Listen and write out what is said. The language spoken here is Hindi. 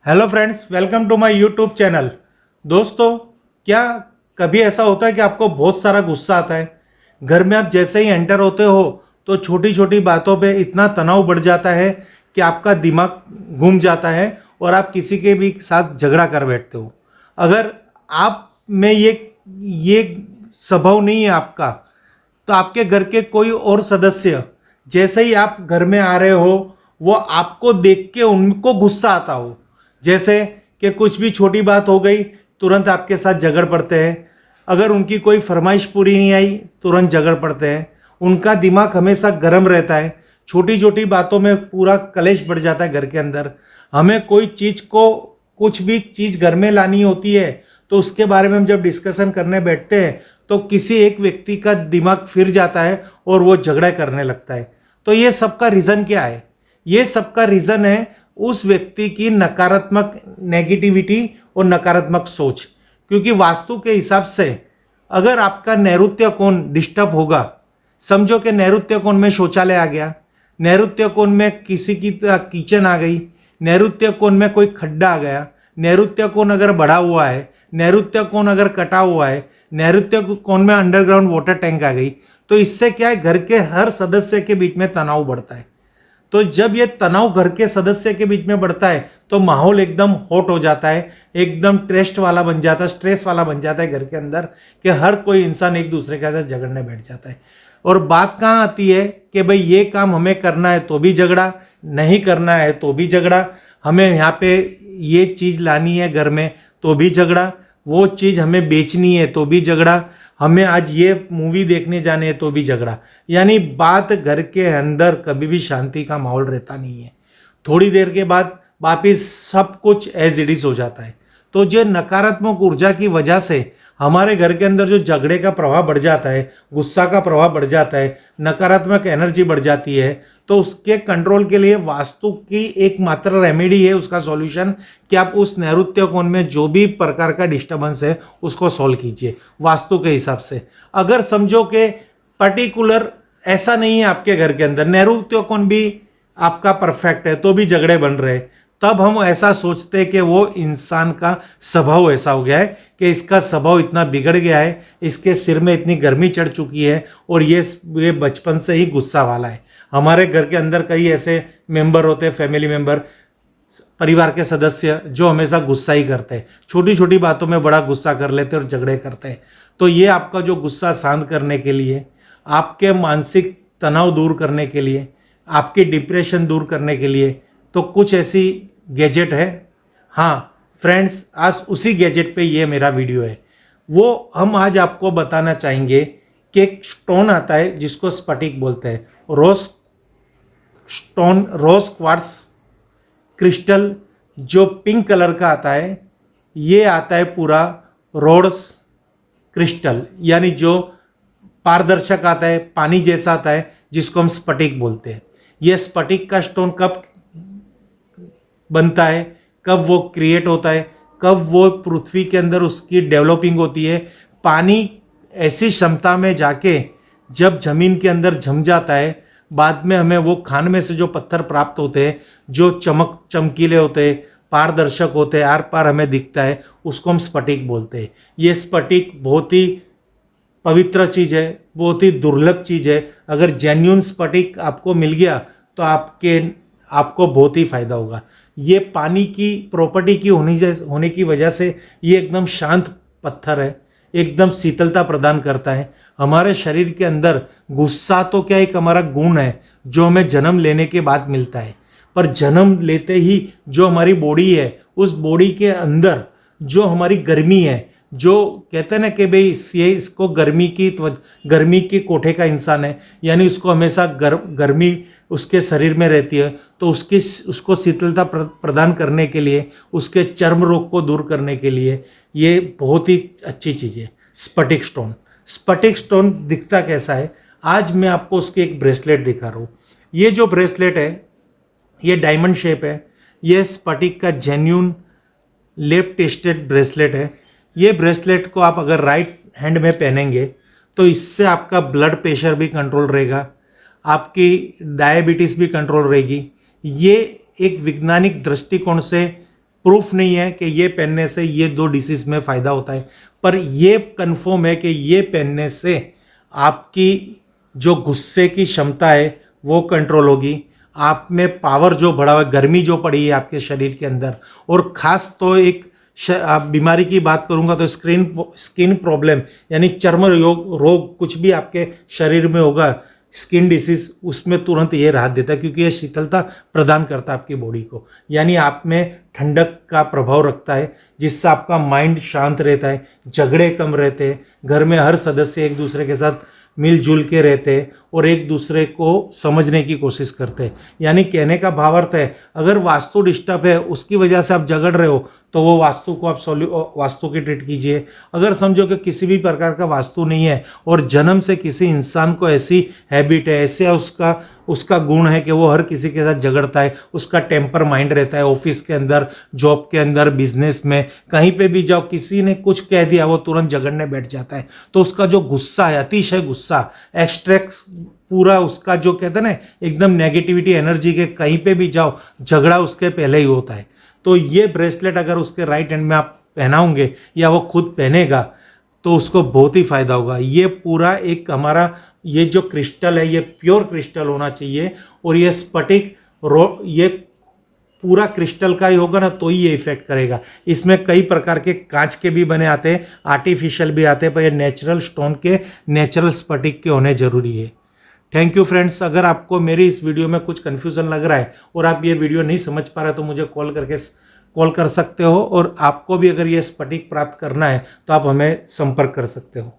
Hello friends, welcome to my YouTube channel. दोस्तों, क्या कभी ऐसा होता है कि आपको बहुत सारा गुस्सा आता है? घर में आप जैसे ही एंटर होते हो तो छोटी छोटी बातों पे इतना तनाव बढ़ जाता है कि आपका दिमाग घूम जाता है और आप किसी के भी साथ झगड़ा कर बैठते हो। अगर आप में ये स्वभाव नहीं है आपका, तो आपके घर के कोई और सदस्य जैसे ही आप घर में आ रहे हो वो आपको देख के उनको गुस्सा आता हो, जैसे कि कुछ भी छोटी बात हो गई तुरंत आपके साथ झगड़ पड़ते हैं। अगर उनकी कोई फरमाइश पूरी नहीं आई तुरंत झगड़ पड़ते हैं। उनका दिमाग हमेशा गर्म रहता है, छोटी छोटी बातों में पूरा कलेश बढ़ जाता है घर के अंदर। हमें कोई चीज़ को कुछ भी चीज़ घर में लानी होती है तो उसके बारे में हम जब डिस्कशन करने बैठते हैं तो किसी एक व्यक्ति का दिमाग फिर जाता है और वो झगड़ा करने लगता है। तो ये सबका रीज़न क्या है? ये सबका रीज़न है उस व्यक्ति की नकारात्मक नेगेटिविटी और नकारात्मक सोच। क्योंकि वास्तु के हिसाब से अगर आपका नैऋत्य कोण डिस्टर्ब होगा, समझो कि नैऋत्य कोण में शौचालय आ गया, नैऋत्य कोण में किसी की किचन आ गई, नैऋत्य कोण में कोई खड्डा आ गया, नैऋत्य कोण अगर बढ़ा हुआ है, नैऋत्य कोण अगर कटा हुआ है, नैऋत्य कोण में अंडरग्राउंड वाटर टैंक आ गई, तो इससे क्या है, घर के हर सदस्य के बीच में तनाव बढ़ता है। तो जब ये तनाव घर के सदस्य के बीच में बढ़ता है तो माहौल एकदम हॉट हो जाता है, एकदम स्ट्रेस वाला बन जाता है घर के अंदर, कि हर कोई इंसान एक दूसरे के साथ झगड़ने बैठ जाता है। और बात कहाँ आती है कि भाई ये काम हमें करना है तो भी झगड़ा, नहीं करना है तो भी झगड़ा, हमें यहाँ पे ये चीज़ लानी है घर में तो भी झगड़ा, वो चीज़ हमें बेचनी है तो भी झगड़ा, हमें आज ये मूवी देखने जाने हैं तो भी झगड़ा। यानी बात घर के अंदर कभी भी शांति का माहौल रहता नहीं है। थोड़ी देर के बाद वापिस सब कुछ एज इट इज हो जाता है। तो जो नकारात्मक ऊर्जा की वजह से हमारे घर के अंदर जो झगड़े का प्रभाव बढ़ जाता है, गुस्सा का प्रभाव बढ़ जाता है, नकारात्मक एनर्जी बढ़ जाती है, तो उसके कंट्रोल के लिए वास्तु की एकमात्र रेमेडी है, उसका सॉल्यूशन, कि आप उस नैऋत्य कोण में जो भी प्रकार का डिस्टर्बेंस है उसको सॉल्व कीजिए वास्तु के हिसाब से। अगर समझो कि पर्टिकुलर ऐसा नहीं है आपके घर के अंदर, नैऋत्य कोण भी आपका परफेक्ट है तो भी झगड़े बन रहे, तब हम ऐसा सोचते हैं कि वो इंसान का स्वभाव ऐसा हो गया है कि इसका स्वभाव इतना बिगड़ गया है, इसके सिर में इतनी गर्मी चढ़ चुकी है और ये बचपन से ही गुस्सा वाला है। हमारे घर के अंदर कई ऐसे मेंबर होते हैं, फैमिली मेंबर, परिवार के सदस्य, जो हमेशा गुस्सा ही करते हैं, छोटी छोटी बातों में बड़ा गुस्सा कर लेते हैं और झगड़े करते हैं। तो ये आपका जो गुस्सा शांत करने के लिए, आपके मानसिक तनाव दूर करने के लिए, आपके डिप्रेशन दूर करने के लिए, तो कुछ ऐसी गैजेट है। हाँ फ्रेंड्स, आज उसी गैजेट पे ये मेरा वीडियो है। वो हम आज आपको बताना चाहेंगे कि एक स्टोन आता है जिसको स्फटिक बोलते हैं, रोज स्टोन, रोज क्वार्ट्स क्रिस्टल, जो पिंक कलर का आता है, ये आता है पूरा रोड्स क्रिस्टल, यानी जो पारदर्शक आता है, पानी जैसा आता है, जिसको हम स्फटिक बोलते हैं। ये स्फटिक का स्टोन कब बनता है, कब वो क्रिएट होता है, कब वो पृथ्वी के अंदर उसकी डेवलपिंग होती है, पानी ऐसी क्षमता में जाके जब जमीन के अंदर जम जाता है, बाद में हमें वो खान में से जो पत्थर प्राप्त होते हैं, जो चमकीले होते हैं, पारदर्शक होते हैं, आर पार हमें दिखता है, उसको हम स्फटिक बोलते हैं। ये स्फटिक बहुत ही पवित्र चीज़ है, बहुत ही दुर्लभ चीज़ है। अगर जेन्युइन स्फटिक आपको मिल गया तो आपको बहुत ही फायदा होगा। ये पानी की प्रॉपर्टी की होने की वजह से ये एकदम शांत पत्थर है, एकदम शीतलता प्रदान करता है। हमारे शरीर के अंदर गुस्सा तो क्या एक हमारा गुण है जो हमें जन्म लेने के बाद मिलता है, पर जन्म लेते ही जो हमारी बॉडी है, उस बॉडी के अंदर जो हमारी गर्मी है, जो कहते हैं ना कि भाई इसको गर्मी की कोठे का इंसान है, यानी उसको हमेशा गर्मी उसके शरीर में रहती है, तो उसको शीतलता प्रदान करने के लिए, उसके चर्म रोग को दूर करने के लिए ये बहुत ही अच्छी चीज़ है स्फटिक स्टोन। स्फटिक स्टोन दिखता कैसा है, आज मैं आपको उसकी एक ब्रेसलेट दिखा रहा हूँ। ये जो ब्रेसलेट है ये डायमंड शेप है, ये स्फटिक का जेन्यून लेफ्ट टेस्टेड ब्रेसलेट है। ये ब्रेसलेट को आप अगर राइट हैंड में पहनेंगे तो इससे आपका ब्लड प्रेशर भी कंट्रोल रहेगा, आपकी डायबिटीज़ भी कंट्रोल रहेगी। ये एक वैज्ञानिक दृष्टिकोण से प्रूफ नहीं है कि ये पहनने से ये 2 डिसीज में फ़ायदा होता है, पर ये कन्फर्म है कि ये पहनने से आपकी जो गुस्से की क्षमता है वो कंट्रोल होगी, आप में पावर जो बढ़ा हुआ है, गर्मी जो पड़ी है आपके शरीर के अंदर, और ख़ास तो एक बीमारी की बात करूंगा तो स्किन प्रॉब्लम यानी चर्म रोग कुछ भी आपके शरीर में होगा, स्किन डिसीज, उसमें तुरंत ये राहत देता है, क्योंकि ये शीतलता प्रदान करता है आपकी बॉडी को, यानी आप में ठंडक का प्रभाव रखता है, जिससे आपका माइंड शांत रहता है, झगड़े कम रहते हैं, घर में हर सदस्य एक दूसरे के साथ मिलजुल के रहते हैं और एक दूसरे को समझने की कोशिश करते हैं। यानी कहने का भावार्थ है, अगर वास्तु डिस्टर्ब है उसकी वजह से आप झगड़ रहे हो तो वो वास्तु को आप वास्तु की ट्रीट कीजिए। अगर समझो कि किसी भी प्रकार का वास्तु नहीं है और जन्म से किसी इंसान को ऐसी हैबिट है, ऐसे उसका गुण है कि वो हर किसी के साथ झगड़ता है, उसका टेम्पर माइंड रहता है, ऑफिस के अंदर, जॉब के अंदर, बिजनेस में, कहीं पे भी जाओ, किसी ने कुछ कह दिया वो तुरंत झगड़ने बैठ जाता है, तो उसका जो गुस्सा है, अतिशय गुस्सा, एक्सट्रैक्ट पूरा उसका जो कहते हैं ना एकदम नेगेटिविटी एनर्जी के, कहीं पे भी जाओ झगड़ा उसके पहले ही होता है। तो ये ब्रेसलेट अगर उसके राइट हैंड में आप पहनाओगे या वो खुद पहनेगा तो उसको बहुत ही फायदा होगा। ये पूरा एक हमारा ये जो क्रिस्टल है ये प्योर क्रिस्टल होना चाहिए, और ये स्फटिक ये पूरा क्रिस्टल का ही होगा ना तो ही ये इफेक्ट करेगा। इसमें कई प्रकार के कांच के भी बने आते हैं, आर्टिफिशियल भी आते हैं, पर ये नेचुरल स्टोन के, नेचुरल स्फटिक के होने जरूरी है। Thank you friends. अगर आपको मेरी इस वीडियो में कुछ कन्फ्यूज़न लग रहा है और आप ये वीडियो नहीं समझ पा रहे तो मुझे कॉल कर सकते हो, और आपको भी अगर ये स्फटिक प्राप्त करना है तो आप हमें संपर्क कर सकते हो।